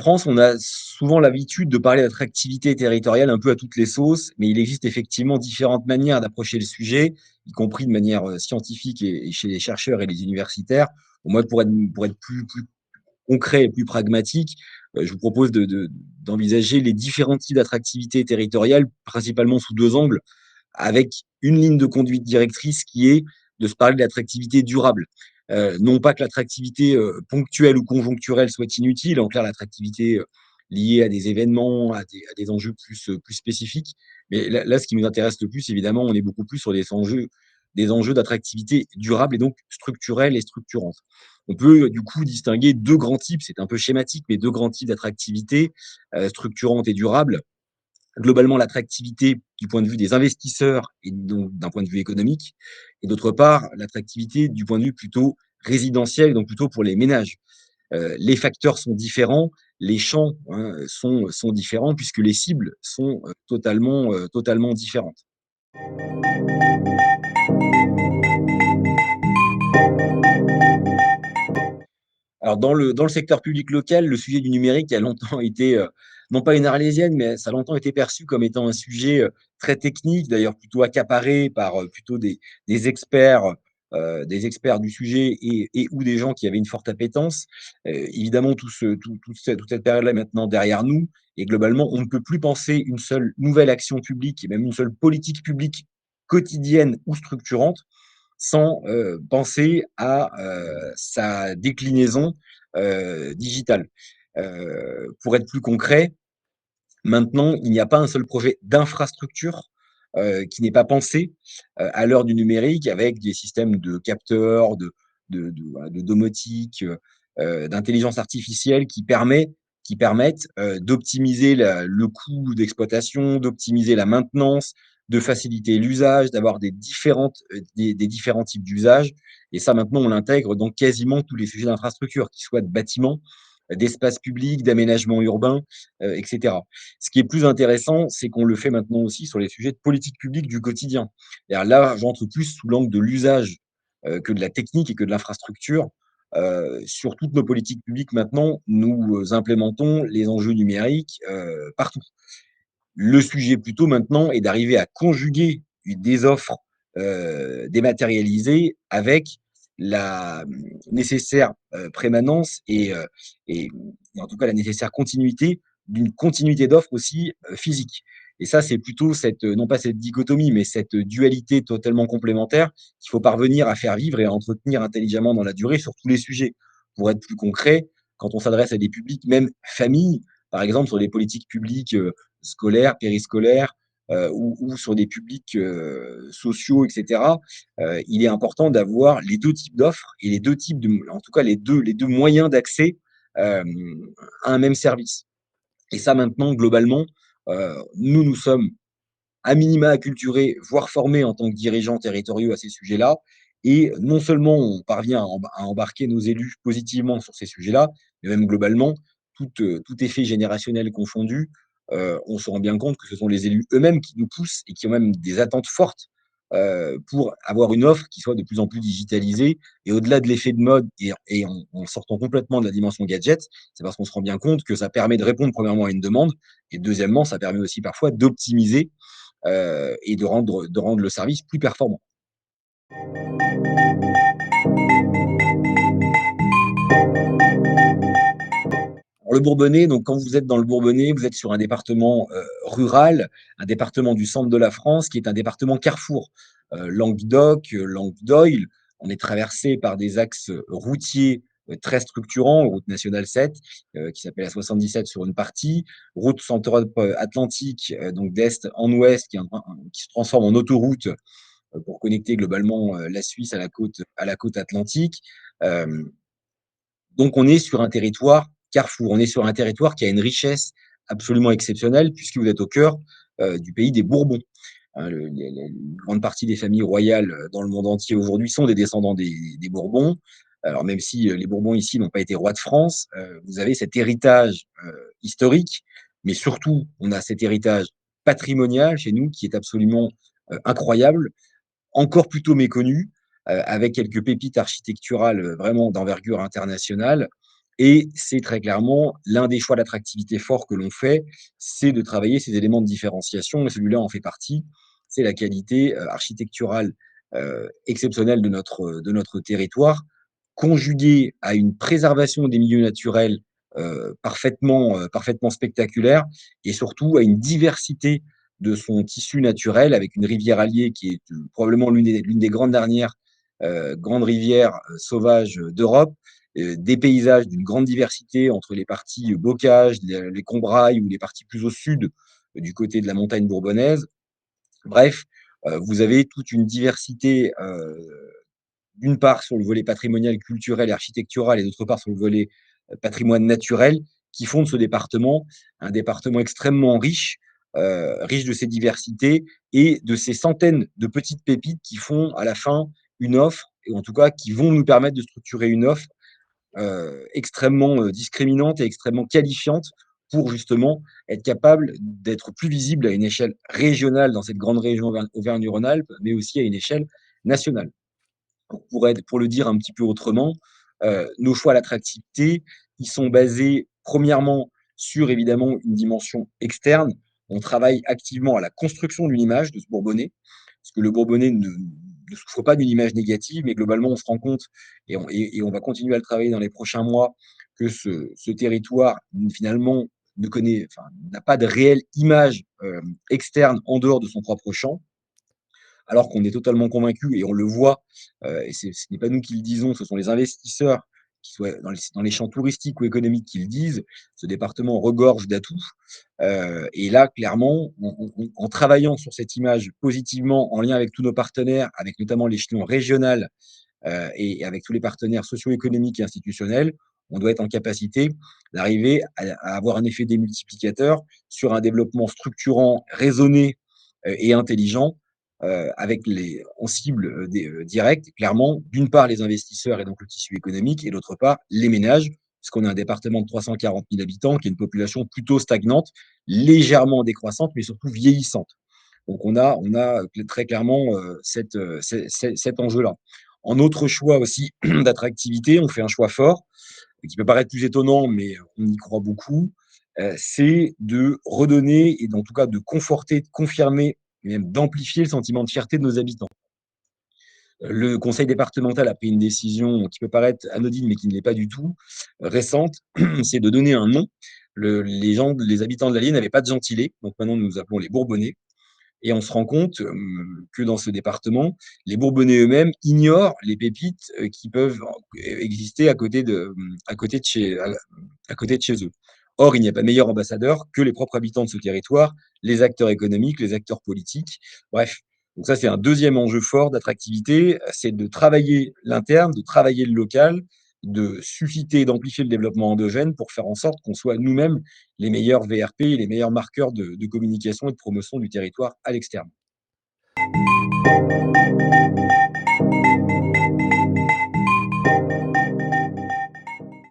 France, on a souvent l'habitude de parler d'attractivité territoriale un peu à toutes les sauces, mais il existe effectivement différentes manières d'approcher le sujet, y compris de manière, scientifique et chez les chercheurs et les universitaires. Moi, pour être plus concret et plus pragmatique, je vous propose d'envisager les différents types d'attractivité territoriale, principalement sous 2 angles, avec une ligne de conduite directrice qui est de se parler de l'attractivité durable. Non pas que l'attractivité ponctuelle ou conjoncturelle soit inutile, en clair l'attractivité liée à des événements, à des enjeux plus spécifiques. Mais là, ce qui nous intéresse le plus, évidemment, on est beaucoup plus sur des enjeux d'attractivité durable et donc structurelle et structurante. On peut du coup distinguer deux grands types, c'est un peu schématique, mais deux grands types d'attractivité structurante et durable. Globalement, l'attractivité du point de vue des investisseurs et donc d'un point de vue économique, et d'autre part, l'attractivité du point de vue plutôt résidentiel, donc plutôt pour les ménages. Les facteurs sont différents, les champs, hein, sont différents puisque les cibles sont, totalement différentes. Alors dans le secteur public local, le sujet du numérique a longtemps été, non pas une arlésienne, mais ça a longtemps été perçu comme étant un sujet, très technique, d'ailleurs plutôt accaparé par, plutôt des experts du sujet et ou des gens qui avaient une forte appétence. Évidemment toute cette période-là est maintenant derrière nous et globalement, on ne peut plus penser une seule nouvelle action publique et même une seule politique publique quotidienne ou structurante sans, penser à, sa déclinaison, digitale. Pour être plus concret, maintenant, il n'y a pas un seul projet d'infrastructure, qui n'est pas pensé, à l'heure du numérique avec des systèmes de capteurs, voilà, de domotique, d'intelligence artificielle qui permettent, d'optimiser le coût d'exploitation, d'optimiser la maintenance, de faciliter l'usage, d'avoir des différents types d'usages et ça maintenant on l'intègre dans quasiment tous les sujets d'infrastructure, qu'ils soient de bâtiments, d'espaces publics, d'aménagement urbain, et cetera. Ce qui est plus intéressant, c'est qu'on le fait maintenant aussi sur les sujets de politique publique du quotidien. C'est-à-dire là, j'entre plus sous l'angle de l'usage, que de la technique et que de l'infrastructure. Sur toutes nos politiques publiques maintenant, nous, implémentons les enjeux numériques, partout. Le sujet plutôt maintenant est d'arriver à conjuguer des offres, dématérialisées avec la, nécessaire, prémanence et en tout cas la nécessaire continuité d'une continuité d'offres aussi, physique et ça, c'est plutôt cette, non pas cette dichotomie, mais cette dualité totalement complémentaire qu'il faut parvenir à faire vivre et à entretenir intelligemment dans la durée sur tous les sujets. Pour être plus concret, quand on s'adresse à des publics, même familles, par exemple sur les politiques publiques, scolaires, périscolaires, ou sur des publics, sociaux et cetera, il est important d'avoir les 2 types d'offres et les 2 types de en tout cas les deux moyens d'accès, à un même service. Et ça maintenant globalement, nous sommes à minima acculturés, voire formés en tant que dirigeants territoriaux à ces sujets-là et non seulement on parvient à embarquer nos élus positivement sur ces sujets-là, mais même globalement, tout effet générationnel confondu, on se rend bien compte que ce sont les élus eux-mêmes qui nous poussent et qui ont même des attentes fortes, pour avoir une offre qui soit de plus en plus digitalisée et au-delà de l'effet de mode et en sortant complètement de la dimension gadget, c'est parce qu'on se rend bien compte que ça permet de répondre premièrement à une demande et deuxièmement, ça permet aussi parfois d'optimiser et de rendre le service plus performant. Alors le Bourbonnais, donc quand vous êtes dans le Bourbonnais, vous êtes sur un département, rural, un département du centre de la France qui est un département carrefour. Languedoc, Languedoil, on est traversé par des axes, routiers, très structurants, route nationale 7, qui s'appelle la 77 sur une partie, route Centre-Europe, Atlantique, donc d'est en ouest qui se transforme en autoroute, pour connecter globalement, la Suisse à la côte atlantique. Hem, donc on est sur un territoire carrefour, on est sur un territoire qui a une richesse absolument exceptionnelle puisque vous êtes au cœur, du pays des Bourbons. Hein, les une grande partie des familles royales, dans le monde entier aujourd'hui sont des descendants des Bourbons. Alors même si, les Bourbons ici n'ont pas été rois de France, vous avez cet héritage, historique, mais surtout on a cet héritage patrimonial chez nous qui est absolument, incroyable, encore plutôt méconnu, avec quelques pépites architecturales, vraiment d'envergure internationale. Et c'est très clairement l'un des choix d'attractivité forts que l'on fait, c'est de travailler ces éléments de différenciation et celui-là en fait partie. C'est la qualité, architecturale, exceptionnelle de notre territoire, conjuguée à une préservation des milieux naturels, parfaitement spectaculaire et surtout à une diversité de son tissu naturel avec une rivière alliée qui est, probablement l'une des grandes dernières, grandes rivières, sauvages, d'Europe, des paysages d'une grande diversité entre les parties bocages, les Combrailles ou les parties plus au sud, du côté de la montagne bourbonnaise. Bref, vous avez toute une diversité, d'une part sur le volet patrimonial, culturel et architectural et d'autre part sur le volet, patrimoine naturel, qui font de ce département un département extrêmement riche, riche de ses diversités et de ces centaines de petites pépites qui font à la fin une offre et en tout cas qui vont nous permettre de structurer une offre extrêmement, discriminante et extrêmement qualifiante pour justement être capable d'être plus visible à une échelle régionale dans cette grande région Auvergne-Rhône-Alpes, mais aussi à une échelle nationale. Pour le dire un petit peu autrement, nos choix à l'attractivité, ils sont basés premièrement sur évidemment une dimension externe. On travaille activement à la construction d'une image de ce Bourbonnais, parce que le Bourbonnais ne souffre pas d'une image négative, mais globalement, on se rend compte et on va continuer à le travailler dans les prochains mois que ce territoire, finalement, ne connaît enfin, n'a pas de réelle image, externe en dehors de son propre champ alors qu'on est totalement convaincu et on le voit, et ce n'est pas nous qui le disons, ce sont les investisseurs, qu'ils soient dans les champs touristiques ou économiques qui le disent, ce département regorge d'atouts. Et là, clairement, en travaillant sur cette image positivement, en lien avec tous nos partenaires, avec notamment l'échelon régional, et avec tous les partenaires socio-économiques et institutionnels, on doit être en capacité d'arriver à avoir un effet démultiplicateur sur un développement structurant, raisonné, et intelligent, avec en cible, directe, clairement, d'une part les investisseurs et donc le tissu économique et d'autre part les ménages, puisqu'on a un département de 340 000 habitants qui a une population plutôt stagnante, légèrement décroissante, mais surtout vieillissante. Donc on a très clairement, cet enjeu-là. En autre choix aussi d'attractivité, on fait un choix fort, qui peut paraître plus étonnant, mais on y croit beaucoup, c'est de redonner et en tout cas de conforter, de confirmer et même d'amplifier le sentiment de fierté de nos habitants. Le conseil départemental a pris une décision qui peut paraître anodine, mais qui ne l'est pas du tout, récente, c'est de donner un nom. Les habitants de l'Allier n'avaient pas de gentilé, donc maintenant nous nous appelons les Bourbonnais. Et on se rend compte, que dans ce département, les Bourbonnais eux-mêmes ignorent les pépites, qui peuvent exister à côté de chez eux. Or, il n'y a pas meilleur ambassadeur que les propres habitants de ce territoire, les acteurs économiques, les acteurs politiques, bref. Donc ça, c'est un deuxième enjeu fort d'attractivité, c'est de travailler l'interne, de travailler le local, de susciter et d'amplifier le développement endogène pour faire en sorte qu'on soit nous-mêmes les meilleurs VRP et les meilleurs marqueurs de communication et de promotion du territoire à l'externe.